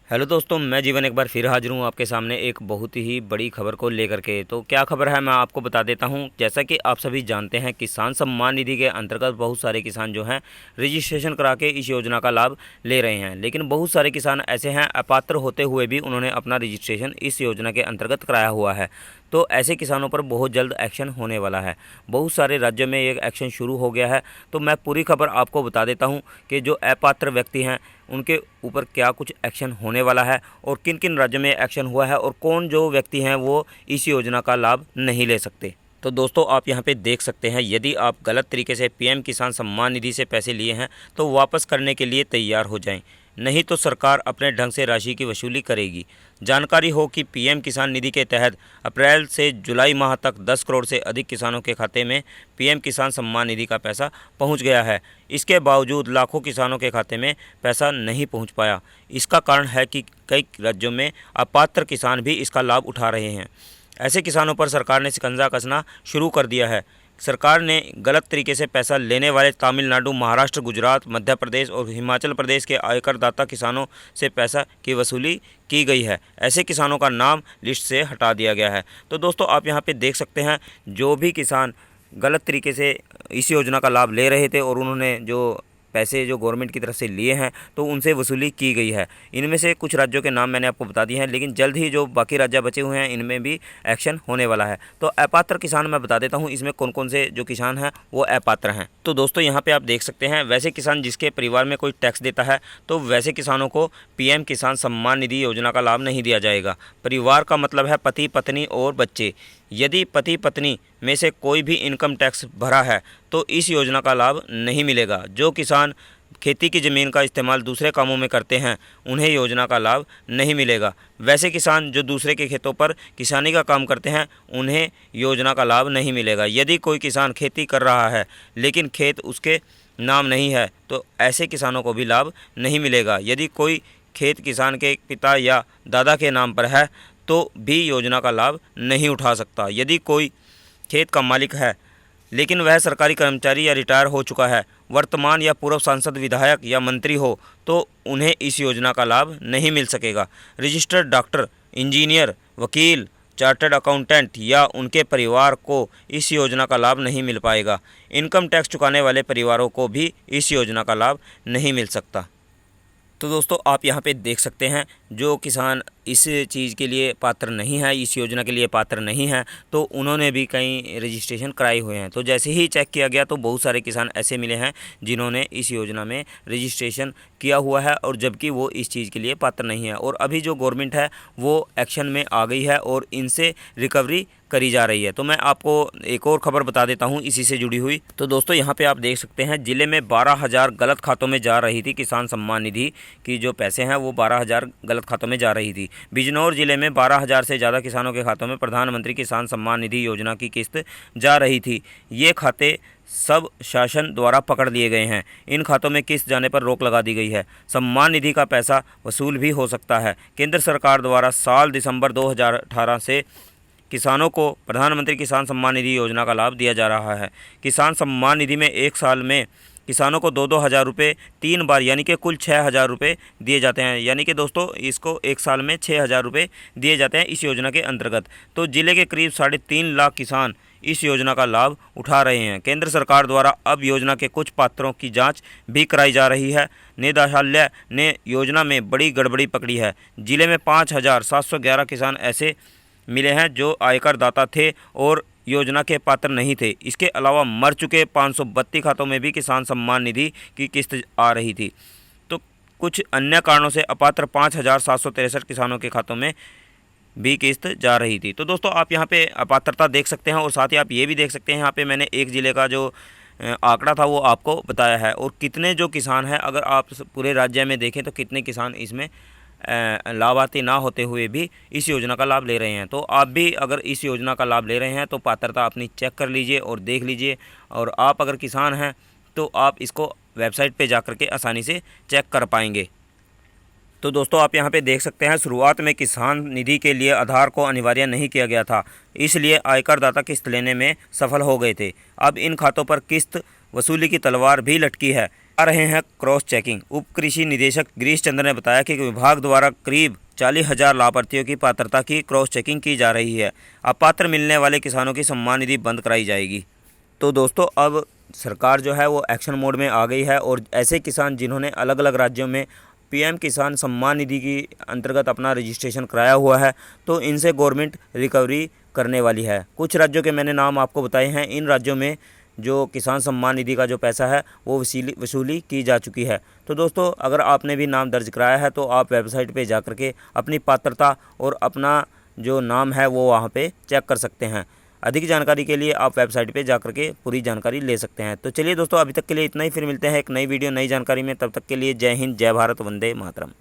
Hello दोस्तों, मैं जीवन एक बार फिर हाजिर हूँ आपके सामने एक बहुत ही बड़ी खबर को लेकर के। तो क्या खबर है मैं आपको बता देता हूँ। जैसा कि आप सभी जानते हैं, किसान सम्मान निधि के अंतर्गत बहुत सारे किसान जो हैं रजिस्ट्रेशन करा के इस योजना का लाभ ले रहे हैं, लेकिन बहुत सारे किसान ऐसे हैं अपात्र होते हुए भी उन्होंने अपना रजिस्ट्रेशन इस योजना के अंतर्गत कराया हुआ है। तो ऐसे किसानों पर बहुत जल्द एक्शन होने वाला है। बहुत सारे राज्यों में ये एक्शन शुरू हो गया है। तो मैं पूरी खबर आपको बता देता हूँ कि जो अपात्र व्यक्ति हैं उनके ऊपर क्या कुछ एक्शन होने वाला है और किन किन राज्यों में एक्शन हुआ है और कौन जो व्यक्ति हैं वो इस योजना का लाभ नहीं ले सकते। तो दोस्तों, आप यहाँ पे देख सकते हैं, यदि आप गलत तरीके से पीएम किसान सम्मान निधि से पैसे लिए हैं तो वापस करने के लिए तैयार हो जाएं, नहीं तो सरकार अपने ढंग से राशि की वसूली करेगी। जानकारी हो कि पीएम किसान निधि के तहत अप्रैल से जुलाई माह तक 10 करोड़ से अधिक किसानों के खाते में पीएम किसान सम्मान निधि का पैसा पहुंच गया है। इसके बावजूद लाखों किसानों के खाते में पैसा नहीं पहुंच पाया। इसका कारण है कि कई राज्यों में अपात्र किसान भी इसका लाभ उठा रहे हैं। ऐसे किसानों पर सरकार ने शिकंजा कसना शुरू कर दिया है। सरकार ने गलत तरीके से पैसा लेने वाले तमिलनाडु, महाराष्ट्र, गुजरात, मध्य प्रदेश और हिमाचल प्रदेश के आयकरदाता किसानों से पैसा की वसूली की गई है। ऐसे किसानों का नाम लिस्ट से हटा दिया गया है। तो दोस्तों, आप यहाँ पे देख सकते हैं, जो भी किसान गलत तरीके से इस योजना का लाभ ले रहे थे और उन्होंने जो पैसे जो गवर्नमेंट की तरफ से लिए हैं तो उनसे वसूली की गई है। इनमें से कुछ राज्यों के नाम मैंने आपको बता दिए हैं, लेकिन जल्द ही जो बाकी राज्य बचे हुए हैं इनमें भी एक्शन होने वाला है। तो अपात्र किसान मैं बता देता हूं, इसमें कौन कौन से जो किसान हैं वो अपात्र हैं। तो दोस्तों, यहाँ पे आप देख सकते हैं, वैसे किसान जिसके परिवार में कोई टैक्स देता है तो वैसे किसानों को पीएम किसान सम्मान निधि योजना का लाभ नहीं दिया जाएगा। परिवार का मतलब है पति, पत्नी और बच्चे। यदि पति पत्नी में से कोई भी इनकम टैक्स भरा है तो इस योजना का लाभ नहीं मिलेगा। जो किसान खेती की ज़मीन का इस्तेमाल दूसरे कामों में करते हैं उन्हें योजना का लाभ नहीं मिलेगा। वैसे किसान जो दूसरे के खेतों पर किसानी का काम करते हैं उन्हें योजना का लाभ नहीं मिलेगा। यदि कोई किसान खेती कर रहा है लेकिन खेत उसके नाम नहीं है तो ऐसे किसानों को भी लाभ नहीं मिलेगा। यदि कोई खेत किसान के पिता या दादा के नाम पर है तो भी योजना का लाभ नहीं उठा सकता। यदि कोई खेत का मालिक है लेकिन वह सरकारी कर्मचारी या रिटायर हो चुका है, वर्तमान या पूर्व सांसद, विधायक या मंत्री हो तो उन्हें इस योजना का लाभ नहीं मिल सकेगा। रजिस्टर्ड डॉक्टर, इंजीनियर, वकील, चार्टर्ड अकाउंटेंट या उनके परिवार को इस योजना का लाभ नहीं मिल पाएगा। इनकम टैक्स चुकाने वाले परिवारों को भी इस योजना का लाभ नहीं मिल सकता। तो दोस्तों, आप यहाँ पे देख सकते हैं, जो किसान इस चीज़ के लिए पात्र नहीं है, इस योजना के लिए पात्र नहीं है, तो उन्होंने भी कई रजिस्ट्रेशन कराए हुए हैं। तो जैसे ही चेक किया गया तो बहुत सारे किसान ऐसे मिले हैं जिन्होंने इस योजना में रजिस्ट्रेशन किया हुआ है और जबकि वो इस चीज़ के लिए पात्र नहीं है। और अभी जो गवर्नमेंट है वो एक्शन में आ गई है और इनसे रिकवरी करी जा रही है। तो मैं आपको एक और खबर बता देता हूं इसी से जुड़ी हुई। तो दोस्तों, यहां पे आप देख सकते हैं, जिले में 12,000 गलत खातों में जा रही थी किसान सम्मान निधि की जो पैसे हैं वो 12,000 गलत खातों में जा रही थी। बिजनौर जिले में 12,000 से ज़्यादा किसानों के खातों में प्रधानमंत्री किसान सम्मान निधि योजना की किस्त जा रही थी। ये खाते सब शासन द्वारा पकड़ लिए गए हैं। इन खातों में किस्त जाने पर रोक लगा दी गई है। सम्मान निधि का पैसा वसूल भी हो सकता है। केंद्र सरकार द्वारा साल दिसंबर 2018 से किसानों को प्रधानमंत्री किसान सम्मान निधि योजना का लाभ दिया जा रहा है। किसान सम्मान निधि में एक साल में किसानों को 2-2 हज़ार रुपये 3 बार यानी कि कुल 6,000 रुपये दिए जाते हैं। यानी कि दोस्तों, इसको एक साल में 6,000 रुपये दिए जाते हैं इस योजना के अंतर्गत। तो जिले के करीब 3.5 लाख किसान इस योजना का लाभ उठा रहे हैं। केंद्र सरकार द्वारा अब योजना के कुछ पात्रों की जांच भी कराई जा रही है। निदेशालय ने योजना में बड़ी गड़बड़ी पकड़ी है। जिले में 5,711 किसान ऐसे मिले हैं जो आयकर दाता थे और योजना के पात्र नहीं थे। इसके अलावा मर चुके 532 खातों में भी किसान सम्मान निधि की किस्त आ रही थी। तो कुछ अन्य कारणों से अपात्र 5,763 किसानों के खातों में भी किस्त जा रही थी। तो दोस्तों, आप यहाँ पे अपात्रता देख सकते हैं और साथ ही आप ये भी देख सकते हैं, यहाँ पे मैंने एक ज़िले का जो आंकड़ा था वो आपको बताया है और कितने जो किसान हैं, अगर आप पूरे राज्य में देखें तो कितने किसान इसमें लाभार्थी ना होते हुए भी इस योजना का लाभ ले रहे हैं। तो आप भी अगर इस योजना का लाभ ले रहे हैं तो पात्रता अपनी चेक कर लीजिए और देख लीजिए। और आप अगर किसान हैं तो आप इसको वेबसाइट पे जा कर के आसानी से चेक कर पाएंगे। तो दोस्तों, आप यहाँ पे देख सकते हैं, शुरुआत में किसान निधि के लिए आधार को अनिवार्य नहीं किया गया था, इसलिए आयकर दाता किस्त लेने में सफल हो गए थे। अब इन खातों पर किस्त वसूली की तलवार भी लटकी है। आ रहे हैं क्रॉस चेकिंग। उप कृषि निदेशक गिरीश चंद्र ने बताया कि विभाग द्वारा करीब 40,000 लाभार्थियों की पात्रता की क्रॉस चेकिंग की जा रही है। अपात्र मिलने वाले किसानों की सम्मान निधि बंद कराई जाएगी। तो दोस्तों अब सरकार जो है वो एक्शन मोड में आ गई है और ऐसे किसान जिन्होंने अलग अलग राज्यों में पीएम किसान सम्मान निधि की अंतर्गत अपना रजिस्ट्रेशन कराया हुआ है तो इनसे गवर्नमेंट रिकवरी करने वाली है। कुछ राज्यों के मैंने नाम आपको बताए हैं। इन राज्यों में जो किसान सम्मान निधि का जो पैसा है वो वसूली की जा चुकी है। तो दोस्तों अगर आपने भी नाम दर्ज कराया है तो आप वेबसाइट पे जा कर के अपनी पात्रता और अपना जो नाम है वो वहाँ पे चेक कर सकते हैं। अधिक जानकारी के लिए आप वेबसाइट पे जा कर के पूरी जानकारी ले सकते हैं। तो चलिए दोस्तों अभी तक के लिए इतना ही, फिर मिलते हैं एक नई वीडियो नई जानकारी में। तब तक के लिए जय हिंद, जय भारत, वंदे मातरम।